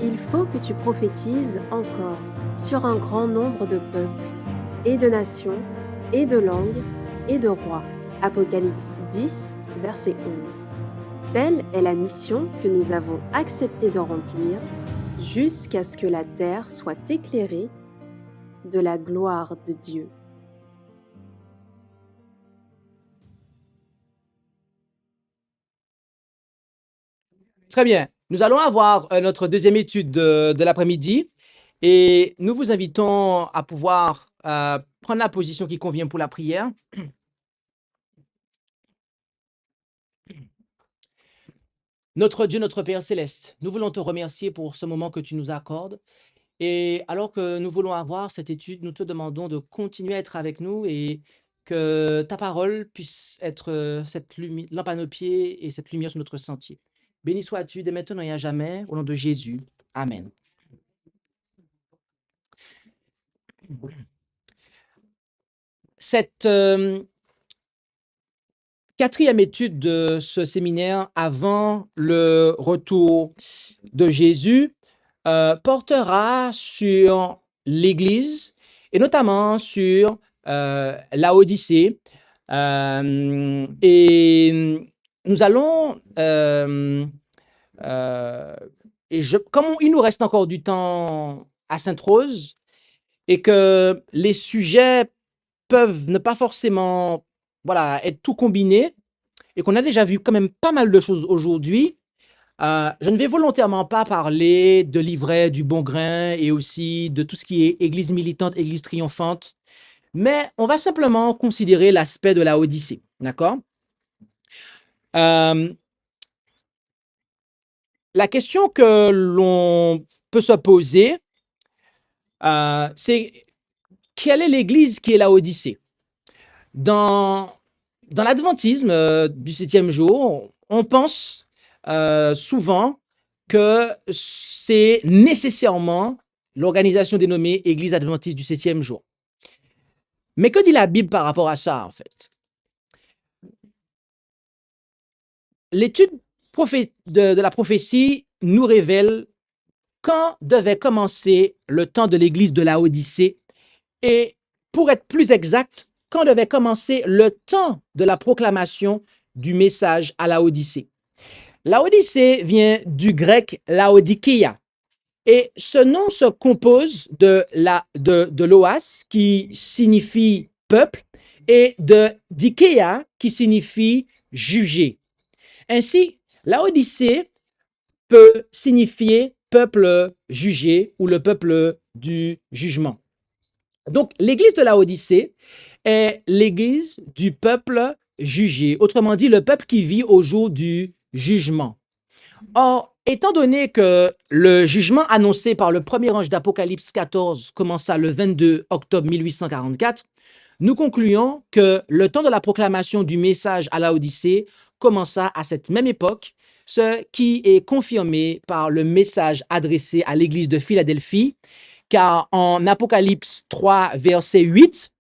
il faut que tu prophétises encore sur un grand nombre de peuples, et de nations, et de langues, et de rois. Apocalypse 10, verset 11. Telle est la mission que nous avons accepté de remplir jusqu'à ce que la terre soit éclairée de la gloire de Dieu. Très bien. Nous allons avoir notre deuxième étude de l'après-midi et nous vous invitons à pouvoir prendre la position qui convient pour la prière. Notre Dieu, notre Père céleste, nous voulons te remercier pour ce moment que tu nous accordes. Et alors que nous voulons avoir cette étude, nous te demandons de continuer à être avec nous et que ta parole puisse être cette lampe à nos pieds et cette lumière sur notre sentier. Béni sois-tu dès maintenant et à jamais, au nom de Jésus. Amen. Cette quatrième étude de ce séminaire avant le retour de Jésus portera sur l'Église et notamment sur Laodicée. Et nous allons, comme il nous reste encore du temps à Sainte-Rose et que les sujets peuvent ne pas forcément être tout combinés et qu'on a déjà vu quand même pas mal de choses aujourd'hui, je ne vais volontairement pas parler de l'ivraie, du bon grain et aussi de tout ce qui est église militante, église triomphante, mais on va simplement considérer l'aspect de la Odyssée, d'accord? La question que l'on peut se poser, c'est quelle est l'église qui est la Odyssée? Dans l'adventisme du 7e jour, on pense souvent que c'est nécessairement l'organisation dénommée Église adventiste du 7e jour. Mais que dit la Bible par rapport à ça, en fait? L'étude de la prophétie nous révèle quand devait commencer le temps de l'Église de la Odyssée et, pour être plus exact, quand devait commencer le temps de la proclamation du message à la Odyssée. La Odyssée vient du grec laodikia et ce nom se compose de l'oas qui signifie peuple et de dikeia qui signifie juger. Ainsi, la Odyssée peut signifier peuple jugé ou le peuple du jugement. Donc, l'église de la Odyssée est l'église du peuple jugé, autrement dit, le peuple qui vit au jour du jugement. Or, étant donné que le jugement annoncé par le premier ange d'Apocalypse 14 commença le 22 octobre 1844, nous concluons que le temps de la proclamation du message à la Odyssée commença à cette même époque, ce qui est confirmé par le message adressé à l'église de Philadelphie, car en Apocalypse 3, verset 8,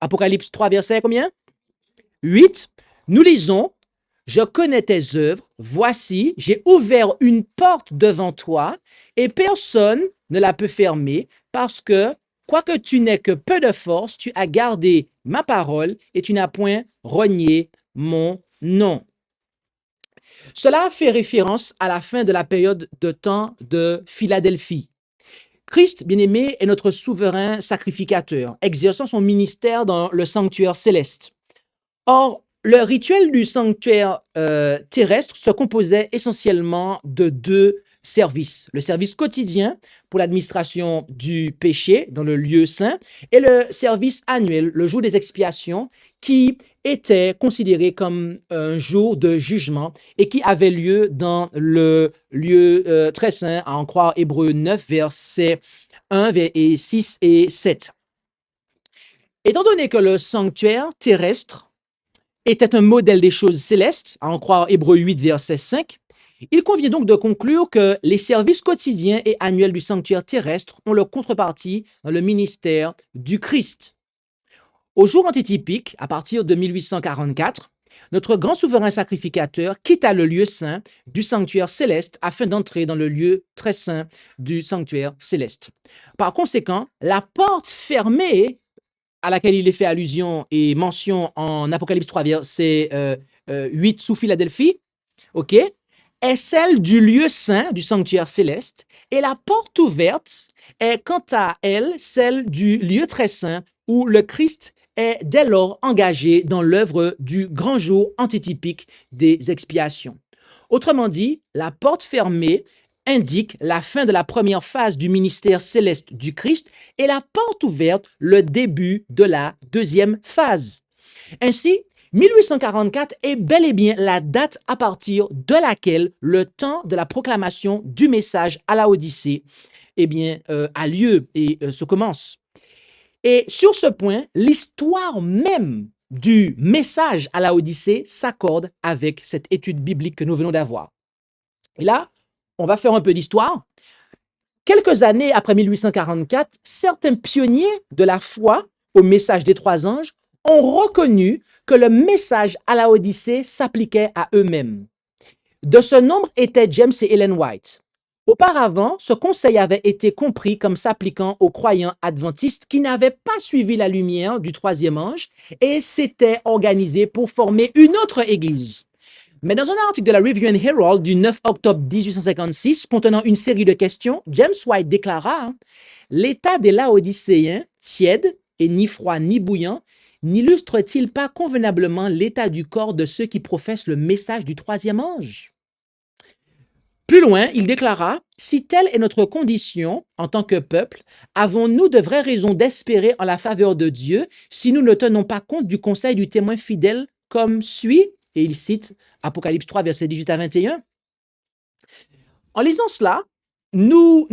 Apocalypse 3, verset combien? 8, nous lisons: je connais tes œuvres, voici, j'ai ouvert une porte devant toi et personne ne la peut fermer parce que, quoique tu n'aies que peu de force, tu as gardé ma parole et tu n'as point renié mon nom. Cela fait référence à la fin de la période de temps de Philadelphie. Christ, bien-aimé, est notre souverain sacrificateur, exerçant son ministère dans le sanctuaire céleste. Or, le rituel du sanctuaire terrestre se composait essentiellement de deux services. Le service quotidien pour l'administration du péché dans le lieu saint et le service annuel, le jour des expiations, qui était considéré comme un jour de jugement et qui avait lieu dans le lieu très saint, à en croire Hébreux 9, versets 1 et 6 et 7. Étant donné que le sanctuaire terrestre était un modèle des choses célestes, à en croire Hébreux 8, verset 5, il convient donc de conclure que les services quotidiens et annuels du sanctuaire terrestre ont leur contrepartie dans le ministère du Christ. Au jour antitypique, à partir de 1844, notre grand souverain sacrificateur quitta le lieu saint du sanctuaire céleste afin d'entrer dans le lieu très saint du sanctuaire céleste. Par conséquent, la porte fermée à laquelle il est fait allusion et mention en Apocalypse 3, verset 8 sous Philadelphie, ok, est celle du lieu saint du sanctuaire céleste, et la porte ouverte est quant à elle celle du lieu très saint où le Christ est dès lors engagé dans l'œuvre du grand jour antitypique des expiations. Autrement dit, la porte fermée indique la fin de la première phase du ministère céleste du Christ et la porte ouverte, le début de la deuxième phase. Ainsi, 1844 est bel et bien la date à partir de laquelle le temps de la proclamation du message à la Odyssée a lieu et se commence. Et sur ce point, l'histoire même du message à la Odyssée s'accorde avec cette étude biblique que nous venons d'avoir. Et là, on va faire un peu d'histoire. Quelques années après 1844, certains pionniers de la foi au message des trois anges ont reconnu que le message à la Odyssée s'appliquait à eux-mêmes. De ce nombre étaient James et Ellen White. Auparavant, ce conseil avait été compris comme s'appliquant aux croyants adventistes qui n'avaient pas suivi la lumière du troisième ange et s'étaient organisés pour former une autre église. Mais dans un article de la Review and Herald du 9 octobre 1856 contenant une série de questions, James White déclara « L'état des Laodicéens, tiède et ni froid ni bouillant, n'illustre-t-il pas convenablement l'état du corps de ceux qui professent le message du troisième ange ?» Plus loin, il déclara « Si telle est notre condition en tant que peuple, avons-nous de vraies raisons d'espérer en la faveur de Dieu si nous ne tenons pas compte du conseil du témoin fidèle comme suit ?» Et il cite Apocalypse 3, versets 18 à 21. En lisant cela, nous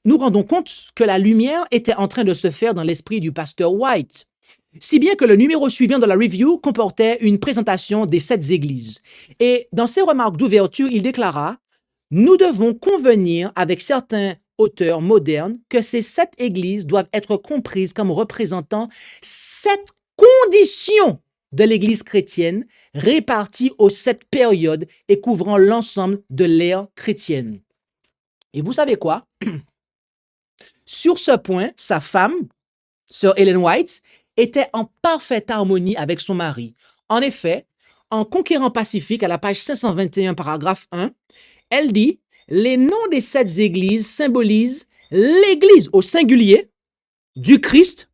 rendons compte que la lumière était en train de se faire dans l'esprit du pasteur White, si bien que le numéro suivant de la review comportait une présentation des 7 églises. Et dans ses remarques d'ouverture, il déclara « Nous devons convenir avec certains auteurs modernes que ces 7 églises doivent être comprises comme représentant 7 conditions de l'Église chrétienne répartie aux 7 périodes et couvrant l'ensemble de l'ère chrétienne. » Et vous savez quoi? Sur ce point, sa femme, Sir Ellen White, était en parfaite harmonie avec son mari. En effet, en Conquérant Pacifique, à la page 521, paragraphe 1, elle dit « Les noms des 7 églises symbolisent l'Église au singulier du Christ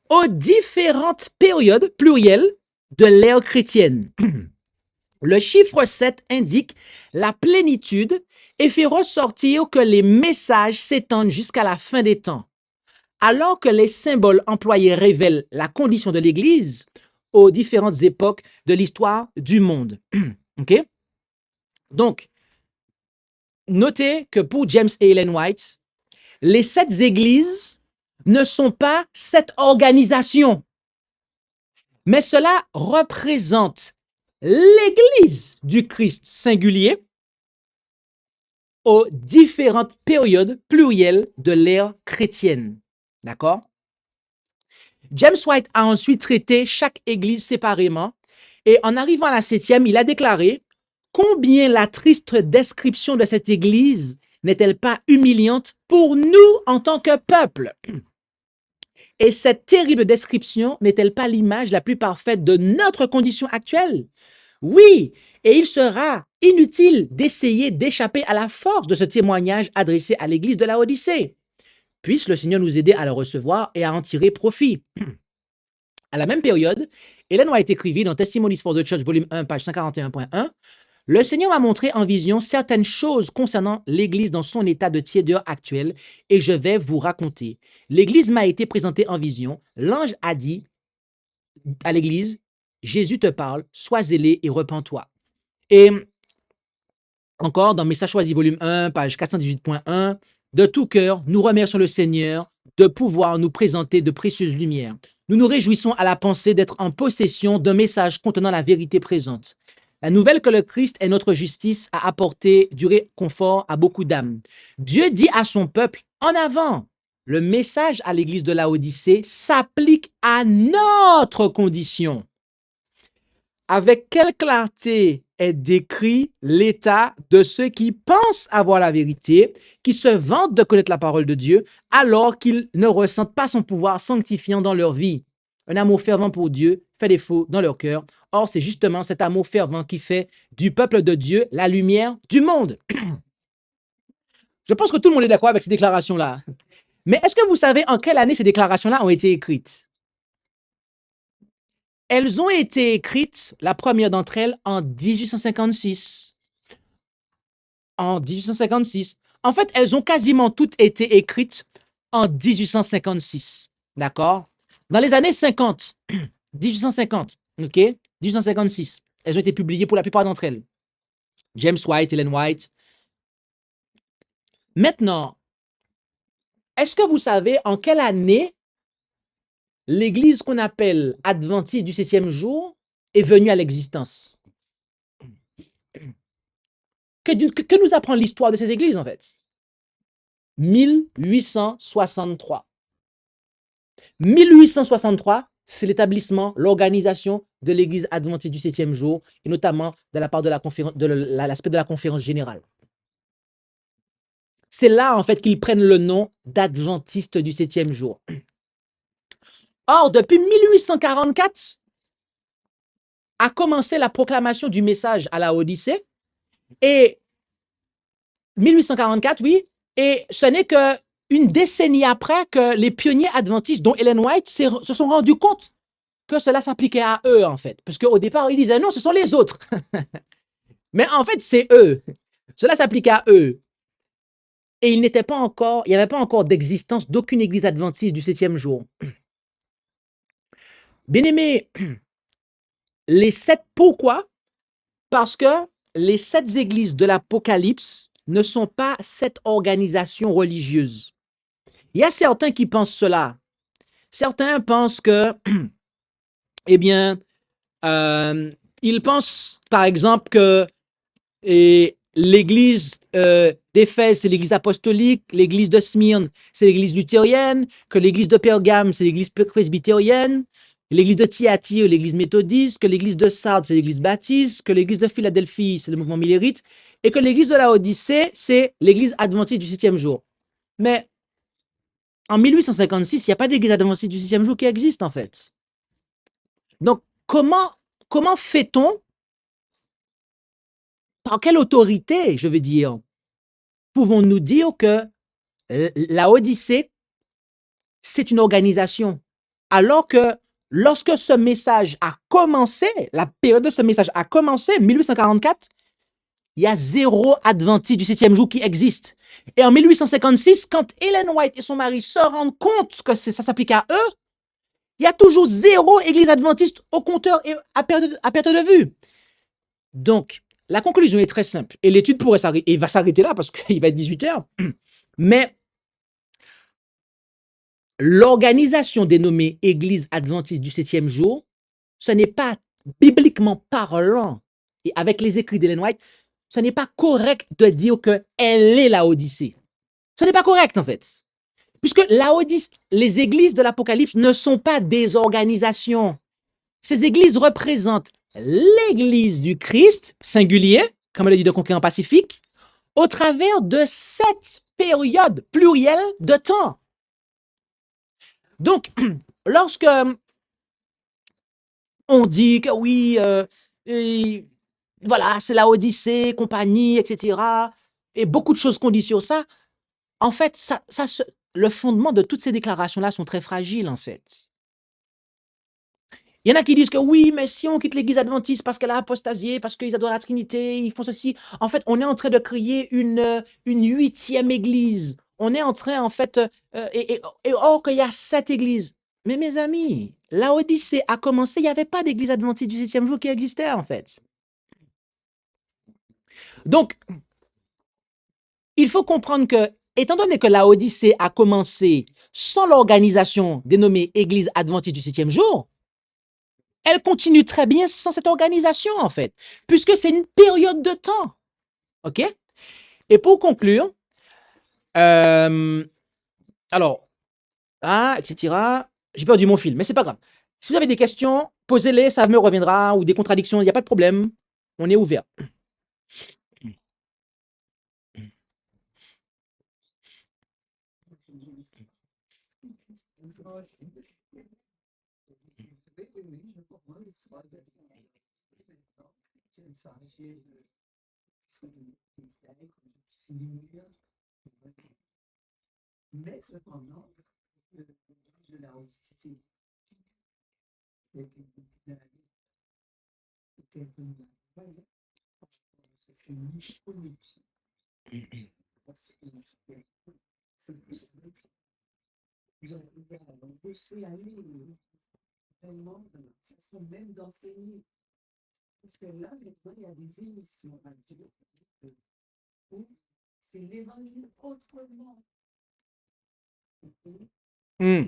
aux différentes périodes plurielles de l'ère chrétienne. Le chiffre 7 indique la plénitude et fait ressortir que les messages s'étendent jusqu'à la fin des temps, alors que les symboles employés révèlent la condition de l'Église aux différentes époques de l'histoire du monde. OK? Donc, notez que pour James et Ellen White, les 7 églises ne sont pas 7 organisations, mais cela représente l'Église du Christ singulier aux différentes périodes plurielles de l'ère chrétienne. D'accord? James White a ensuite traité chaque église séparément et en arrivant à la 7e, il a déclaré combien la triste description de cette église n'est-elle pas humiliante pour nous en tant que peuple? Et cette terrible description n'est-elle pas l'image la plus parfaite de notre condition actuelle? Oui, et il sera inutile d'essayer d'échapper à la force de ce témoignage adressé à l'église de la Odyssée. Puisse le Seigneur nous aider à le recevoir et à en tirer profit. À la même période, Ellen White écrivit dans Testimonies for the Church, volume 1, page 141.1, « Le Seigneur m'a montré en vision certaines choses concernant l'Église dans son état de tiédeur actuel et je vais vous raconter. L'Église m'a été présentée en vision. L'ange a dit à l'Église, Jésus te parle, sois zélé et repens-toi. » Et encore dans Message choisi, volume 1, page 418.1, « De tout cœur, nous remercions le Seigneur de pouvoir nous présenter de précieuses lumières. Nous nous réjouissons à la pensée d'être en possession d'un message contenant la vérité présente. La nouvelle que le Christ est notre justice a apporté du réconfort à beaucoup d'âmes. Dieu dit à son peuple, en avant, le message à l'église de Laodicée s'applique à notre condition. avec quelle clarté est décrit l'état de ceux qui pensent avoir la vérité, qui se vantent de connaître la parole de Dieu, alors qu'ils ne ressentent pas son pouvoir sanctifiant dans leur vie. Un amour fervent pour Dieu fait défaut dans leur cœur. Or, c'est justement cet amour fervent qui fait du peuple de Dieu la lumière du monde. Je pense que tout le monde est d'accord avec ces déclarations-là. Mais est-ce que vous savez en quelle année ces déclarations-là ont été écrites? Elles ont été écrites, la première d'entre elles, en 1856. En 1856. En fait, elles ont quasiment toutes été écrites en 1856. D'accord? Dans les années 50, 1850, OK? 1856. Elles ont été publiées pour la plupart d'entre elles. James White, Ellen White. Maintenant, est-ce que vous savez en quelle année l'église qu'on appelle adventiste du 7e jour est venue à l'existence? Que nous apprend l'histoire de cette église, en fait? 1863. 1863, c'est l'établissement, l'organisation de l'église adventiste du 7e jour, et notamment de la part de l'aspect de la conférence générale. C'est là, en fait, qu'ils prennent le nom d'adventiste du 7e jour. Or, depuis 1844, a commencé la proclamation du message à la Odyssée, et 1844, oui, et ce n'est qu'une décennie après que les pionniers adventistes, dont Ellen White, se sont rendus compte que cela s'appliquait à eux, en fait. Parce qu'au départ, ils disaient non, ce sont les autres. Mais en fait, c'est eux. Cela s'appliquait à eux. Et il n'y avait pas encore d'existence d'aucune église adventiste du 7e jour. Bien aimé, pourquoi? Parce que les 7 églises de l'Apocalypse ne sont pas 7 organisations religieuses. Il y a certains qui pensent cela. Certains pensent que, eh bien, ils pensent, par exemple, que l'église d'Éphèse, c'est l'église apostolique, l'église de Smyrne, c'est l'église luthérienne, que l'église de Pergame, c'est l'église presbytérienne, l'église de Thyatire, l'église méthodiste, que l'église de Sardes, c'est l'église baptiste, que l'église de Philadelphie, c'est le mouvement millérite, et que l'église de Laodicée, c'est l'église adventiste du 7e jour. Mais en 1856, il n'y a pas d'église adventiste du 7e jour qui existe, en fait. Donc, comment fait-on, par quelle autorité, je veux dire, pouvons-nous dire que la Odyssée, c'est une organisation, alors que lorsque ce message a commencé, la période de ce message a commencé, 1844, il y a 0 adventiste du 7e jour qui existe. Et en 1856, quand Ellen White et son mari se rendent compte que ça s'applique à eux, il y a toujours 0 église adventiste au compteur et à perte de vue. Donc, la conclusion est très simple. Et l'étude va s'arrêter là parce qu'il va être 18 heures. Mais l'organisation dénommée Église adventiste du 7e jour, ce n'est pas bibliquement parlant, et avec les écrits d'Ellen White, ce n'est pas correct de dire qu'elle est la Odyssée. Ce n'est pas correct, en fait. Puisque les églises de l'Apocalypse ne sont pas des organisations. Ces églises représentent l'église du Christ, singulier, comme le dit de Conquérant Pacifique, au travers de 7 périodes plurielles de temps. Donc, lorsque on dit que oui, voilà, c'est la Odyssée, compagnie, etc., et beaucoup de choses qu'on dit sur ça, en fait, le fondement de toutes ces déclarations-là sont très fragiles, en fait. Il y en a qui disent que oui, mais si on quitte l'église adventiste parce qu'elle a apostasié, parce qu'ils adorent la Trinité, ils font ceci. En fait, on est en train de créer une 8e église. On est en train, en fait, or qu'il y a 7 églises. Mais mes amis, la Odyssée a commencé, il n'y avait pas d'église adventiste du 7e jour qui existait, en fait. Donc, il faut comprendre que, étant donné que la Odyssée a commencé sans l'organisation dénommée Église adventiste du 7e jour, elle continue très bien sans cette organisation, en fait, puisque c'est une période de temps. OK? Et pour conclure, alors, etc., j'ai perdu mon fil, mais c'est pas grave. Si vous avez des questions, posez-les, ça me reviendra, ou des contradictions, il n'y a pas de problème. On est ouvert. Hmm.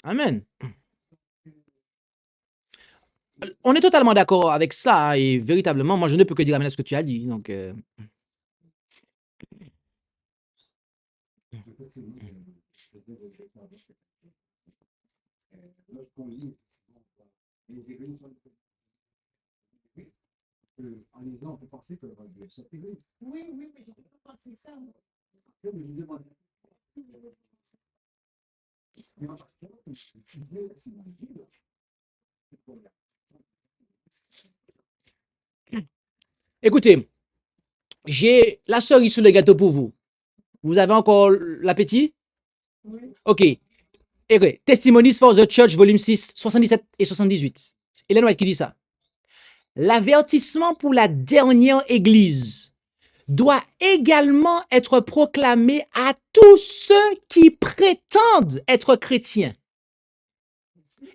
Amen. On est totalement d'accord avec ça, et véritablement, moi, je ne peux que dire amen à ce que tu as dit. Donc, écoutez, j'ai la cerise sur le gâteau pour vous. Vous avez encore l'appétit? OK. Écoutez, Testimonies for the Church, volume 6, 77 et 78. Ellen White qui dit ça. L'avertissement pour la dernière église doit également être proclamé à tous ceux qui prétendent être chrétiens.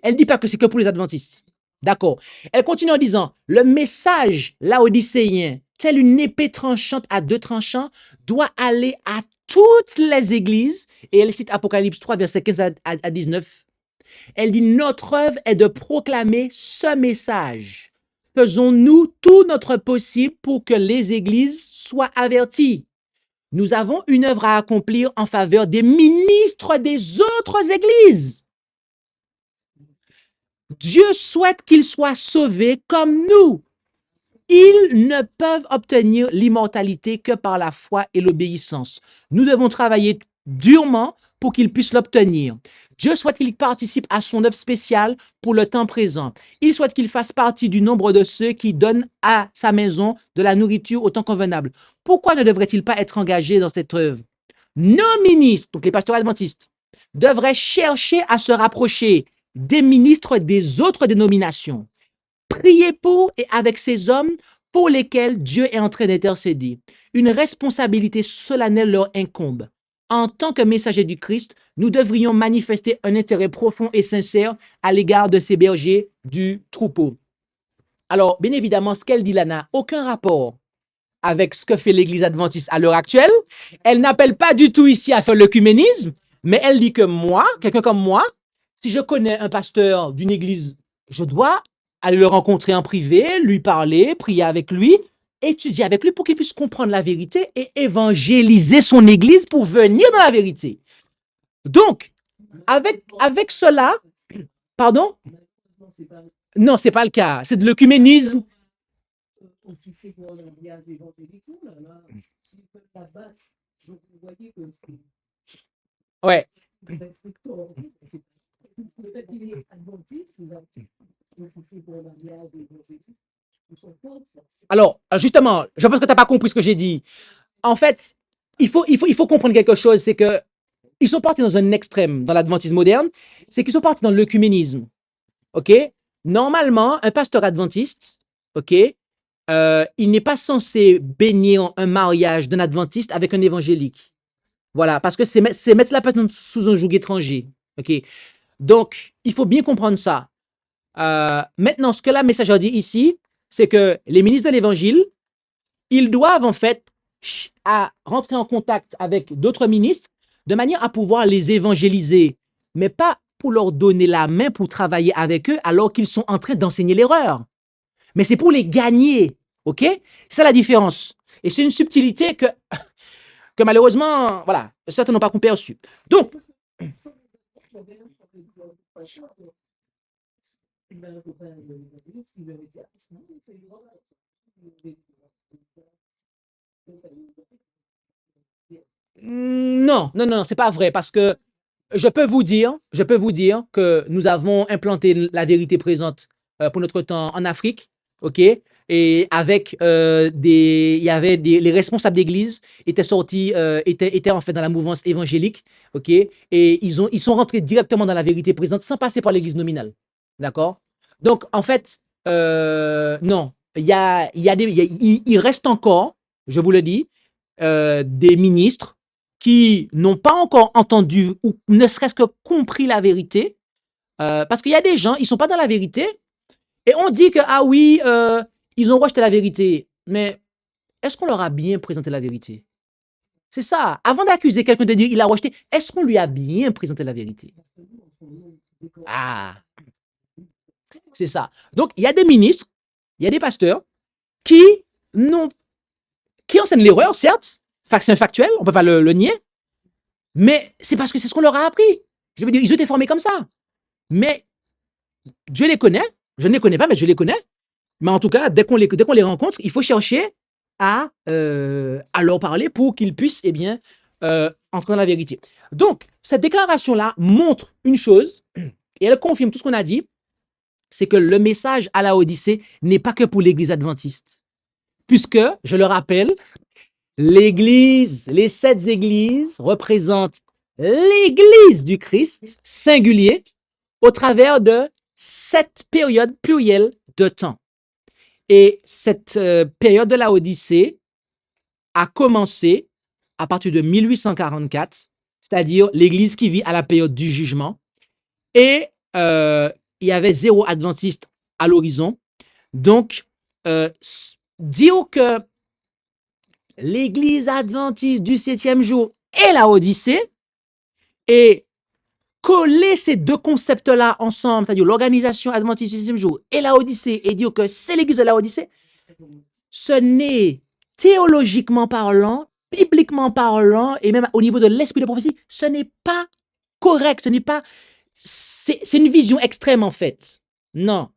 Elle ne dit pas que c'est que pour les adventistes. D'accord. Elle continue en disant, le message laodicéen, tel une épée tranchante à deux tranchants, doit aller à toutes les églises. Et elle cite Apocalypse 3, verset 15 à 19. Elle dit, notre œuvre est de proclamer ce message. Faisons-nous tout notre possible pour que les églises soient averties. Nous avons une œuvre à accomplir en faveur des ministres des autres églises. Dieu souhaite qu'ils soient sauvés comme nous. Ils ne peuvent obtenir l'immortalité que par la foi et l'obéissance. Nous devons travailler durement pour qu'ils puissent l'obtenir. Dieu souhaite qu'ils participent à son œuvre spéciale pour le temps présent. Il souhaite qu'ils fassent partie du nombre de ceux qui donnent à sa maison de la nourriture au temps convenable. Pourquoi ne devraient-ils pas être engagés dans cette œuvre? Nos ministres, donc les pasteurs adventistes, devraient chercher à se rapprocher des ministres des autres dénominations. Priez pour et avec ces hommes pour lesquels Dieu est en train d'intercéder. Une responsabilité solennelle leur incombe. En tant que messagers du Christ, nous devrions manifester un intérêt profond et sincère à l'égard de ces bergers du troupeau. Alors, bien évidemment, ce qu'elle dit là n'a aucun rapport avec ce que fait l'Église adventiste à l'heure actuelle. Elle n'appelle pas du tout ici à faire l'œcuménisme, mais elle dit que moi, quelqu'un comme moi, si je connais un pasteur d'une église, je dois aller le rencontrer en privé, lui parler, prier avec lui, étudier avec lui pour qu'il puisse comprendre la vérité et évangéliser son église pour venir dans la vérité. Donc, avec cela, pardon? Non, c'est pas le cas. C'est de l'œcuménisme. Ouais. Alors, justement, je pense que tu n'as pas compris ce que j'ai dit. En fait, il faut comprendre quelque chose, c'est que ils sont partis dans un extrême dans l'adventisme moderne, c'est qu'ils sont partis dans l'œcuménisme. OK? Normalement, un pasteur adventiste, OK, il n'est pas censé bénir un mariage d'un adventiste avec un évangélique. Voilà, parce que c'est mettre la personne sous un joug étranger. OK? Donc, il faut bien comprendre ça. Maintenant, ce que la message dit ici, c'est que les ministres de l'Évangile, ils doivent en fait rentrer en contact avec d'autres ministres de manière à pouvoir les évangéliser, mais pas pour leur donner la main pour travailler avec eux alors qu'ils sont en train d'enseigner l'erreur. Mais c'est pour les gagner OK? C'est ça la différence. Et c'est une subtilité que malheureusement, voilà, certains n'ont pas perçue. Donc, non, non, non, c'est pas vrai parce que je peux vous dire que nous avons implanté la vérité présente pour notre temps en Afrique, ok? Et avec il y avait les responsables d'église étaient sortis, étaient en fait dans la mouvance évangélique, ok? Et ils sont rentrés directement dans la vérité présente sans passer par l'église nominale, d'accord? Donc en fait, non, il reste encore, je vous le dis, des ministres qui n'ont pas encore entendu ou ne serait-ce que compris la vérité, parce qu'il y a des gens, ils sont pas dans la vérité, et on dit que, ah oui, ils ont rejeté la vérité. Mais est-ce qu'on leur a bien présenté la vérité? C'est ça. Avant d'accuser quelqu'un de dire il a rejeté, est-ce qu'on lui a bien présenté la vérité? Ah, c'est ça. Donc, il y a des ministres, il y a des pasteurs qui, n'ont, qui enseignent l'erreur, certes, c'est un factuel, on ne peut pas le nier, mais c'est parce que c'est ce qu'on leur a appris. Je veux dire, ils ont été formés comme ça. Mais Dieu les connaît. Je ne les connais pas, mais Dieu les connaît. Mais en tout cas, dès qu'on les rencontre, il faut chercher à leur parler pour qu'ils puissent entrer dans la vérité. Donc, cette déclaration-là montre une chose, et elle confirme tout ce qu'on a dit, c'est que le message à la Odyssée n'est pas que pour l'Église adventiste. Puisque, je le rappelle, l'Église, les 7 églises représentent l'Église du Christ singulier au travers de 7 périodes plurielles de temps. Et cette période de la Odyssée a commencé à partir de 1844, c'est-à-dire l'Église qui vit à la période du jugement. Et il y avait 0 adventiste à l'horizon. Donc, dire que l'Église adventiste du 7e jour est la Odyssée et coller ces 2 concepts-là ensemble, c'est-à-dire l'organisation adventiste du 7e jour et la Odyssée, et dire que c'est l'Église de la Odyssée, ce n'est théologiquement parlant, bibliquement parlant, et même au niveau de l'esprit de prophétie, ce n'est pas correct, ce n'est pas... C'est une vision extrême en fait. Non.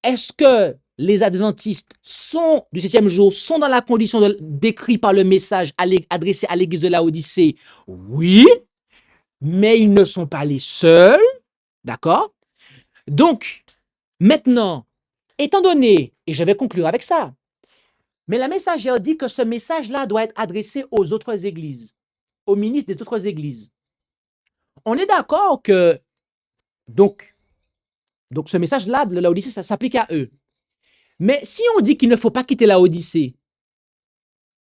Est-ce que les adventistes sont du 7e jour, sont dans la condition décrite par le message adressé à l'église de la Odyssée? Oui, mais ils ne sont pas les seuls, d'accord? Donc, maintenant, étant donné, et je vais conclure avec ça, mais la messagère dit que ce message-là doit être adressé aux autres églises, aux ministres des autres églises. On est d'accord que, donc ce message-là de la Odyssée, ça s'applique à eux. Mais si on dit qu'il ne faut pas quitter la Odyssée,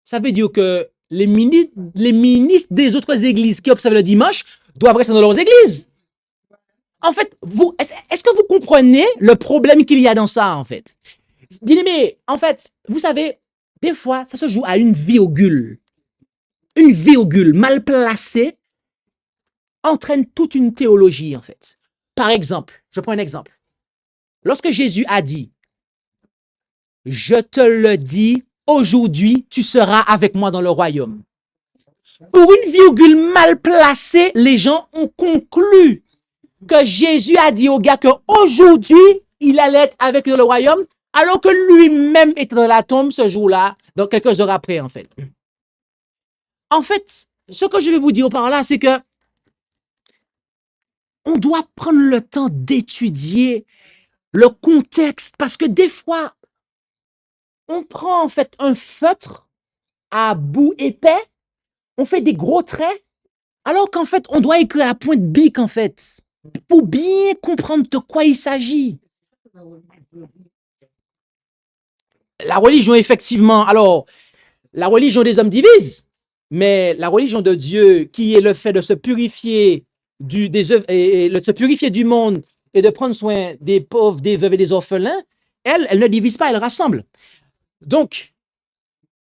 ça veut dire que les ministres des autres églises qui observent le dimanche doivent rester dans leurs églises. En fait, est-ce que vous comprenez le problème qu'il y a dans ça, en fait? Bien aimé, en fait, vous savez, des fois, ça se joue à une virgule. Une virgule mal placée entraîne toute une théologie, en fait. Par exemple, je prends un exemple. Lorsque Jésus a dit, « Je te le dis, aujourd'hui, tu seras avec moi dans le royaume. » Pour une virgule mal placée, les gens ont conclu que Jésus a dit au gars qu'aujourd'hui, il allait être avec nous dans le royaume, alors que lui-même était dans la tombe ce jour-là, donc quelques heures après, en fait. En fait, ce que je vais vous dire par là, c'est que on doit prendre le temps d'étudier le contexte, parce que des fois, on prend en fait un feutre à bout épais, on fait des gros traits, alors qu'en fait, on doit écrire à pointe bic, en fait, pour bien comprendre de quoi il s'agit. La religion, effectivement, alors, la religion des hommes divise, mais la religion de Dieu, qui est le fait de se purifier des œuvres, et de se purifier du monde et de prendre soin des pauvres, des veuves et des orphelins, elle ne divise pas, elle rassemble. Donc,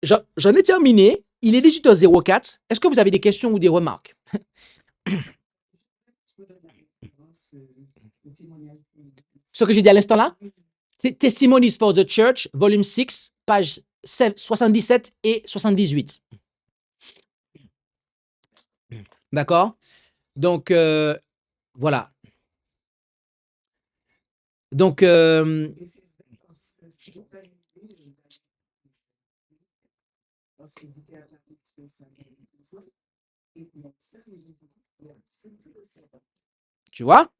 j'en ai terminé. Il est 18h04. Est-ce que vous avez des questions ou des remarques? Ce que j'ai dit à l'instant là, c'est Testimonies for the Church, volume 6, page 77 et 78. D'accord? Donc, voilà. Donc, tu vois?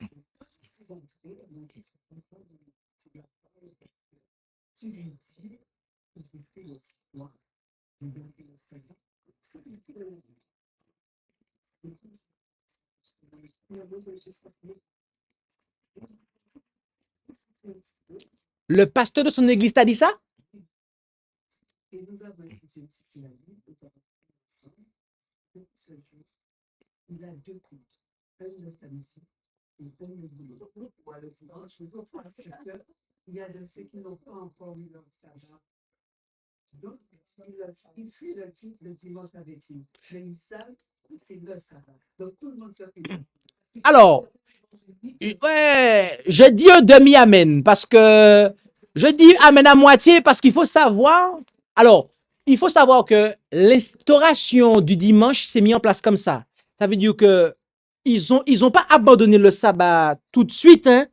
Le pasteur de son église t'a dit ça? Alors, ouais, je dis un demi-amen parce que je dis amen à moitié parce qu'il faut savoir. Alors, il faut savoir que l'instauration du dimanche s'est mise en place comme ça. Ça veut dire que ils ont pas abandonné le sabbat tout de suite, hein.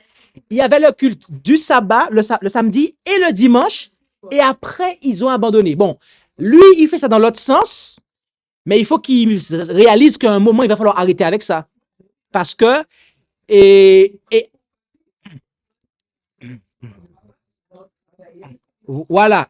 Il y avait le culte du sabbat, le samedi et le dimanche, et après, ils ont abandonné. Bon, lui, il fait ça dans l'autre sens, mais il faut qu'il réalise qu'à un moment, il va falloir arrêter avec ça. Parce que, et voilà.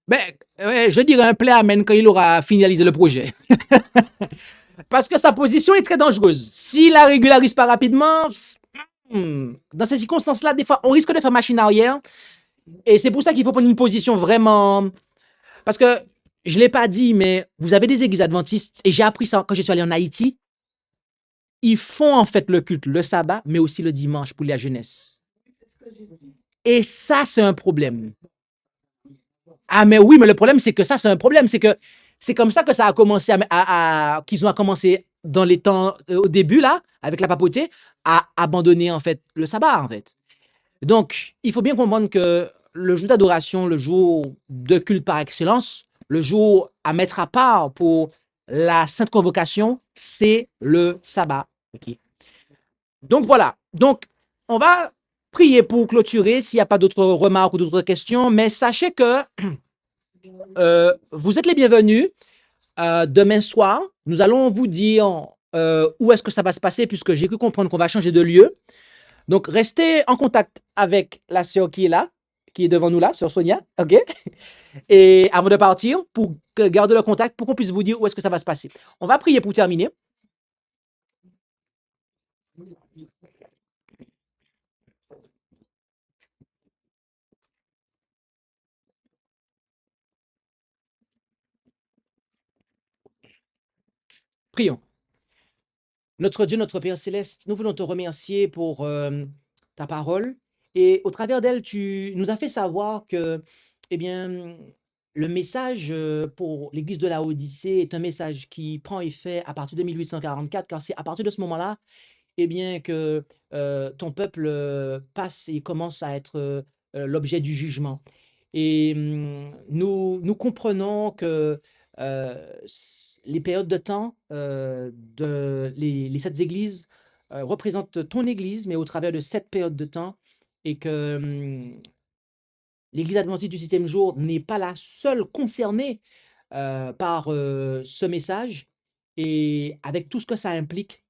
Ben, ouais, je dirais un plein amen quand il aura finalisé le projet. Parce que sa position est très dangereuse. S'il la régularise pas rapidement, dans ces circonstances-là, des fois, on risque de faire machine arrière. Et c'est pour ça qu'il faut prendre une position vraiment. Parce que je ne l'ai pas dit, mais vous avez des églises adventistes, et j'ai appris ça quand je suis allé en Haïti. Ils font en fait le culte le sabbat, mais aussi le dimanche pour la jeunesse. Et ça, c'est un problème. Ah, mais oui, mais le problème, c'est que ça, c'est un problème. C'est que c'est comme ça que ça a commencé qu'ils ont commencé dans les temps, au début, là, avec la papauté, à abandonner, en fait, le sabbat, en fait. Donc, il faut bien comprendre que le jour d'adoration, le jour de culte par excellence, le jour à mettre à part pour la sainte convocation, c'est le sabbat. Ok. Donc, voilà. Donc, on va prier pour clôturer s'il n'y a pas d'autres remarques ou d'autres questions, mais sachez que vous êtes les bienvenus. Demain soir, nous allons vous dire où est-ce que ça va se passer, puisque j'ai cru comprendre qu'on va changer de lieu. Donc, restez en contact avec la sœur qui est là, qui est devant nous là, sœur Sonia, ok? Et avant de partir, pour garder le contact, pour qu'on puisse vous dire où est-ce que ça va se passer. On va prier pour terminer. Prions. Notre Dieu, notre Père céleste, nous voulons te remercier pour ta parole. Et au travers d'elle, tu nous as fait savoir que, eh bien, le message pour l'Église de la Odyssée est un message qui prend effet à partir de 1844, car c'est à partir de ce moment-là, eh bien, que ton peuple passe et commence à être l'objet du jugement. Et nous comprenons que les périodes de temps les sept églises représentent ton église, mais au travers de cette période de temps, et que l'église adventiste du septième jour n'est pas la seule concernée par ce message, et avec tout ce que ça implique.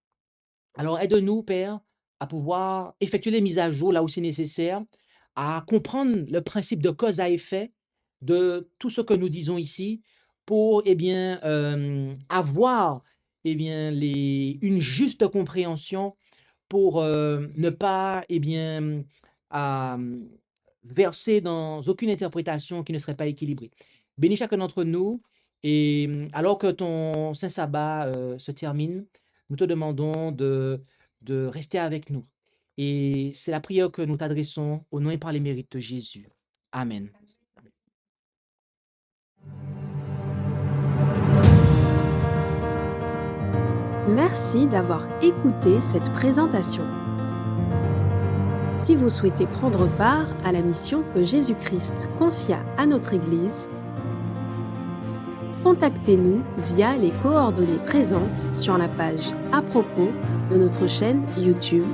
Alors aide-nous, Père, à pouvoir effectuer les mises à jour là où c'est nécessaire, à comprendre le principe de cause à effet de tout ce que nous disons ici pour, eh bien, avoir, eh bien, une juste compréhension pour ne pas, eh bien, à, verser dans aucune interprétation qui ne serait pas équilibrée. Bénis chacun d'entre nous, et alors que ton Saint Sabbat se termine, nous te demandons de rester avec nous. Et c'est la prière que nous t'adressons au nom et par les mérites de Jésus. Amen. Merci d'avoir écouté cette présentation. Si vous souhaitez prendre part à la mission que Jésus-Christ confia à notre Église, contactez-nous via les coordonnées présentes sur la page à propos de notre chaîne YouTube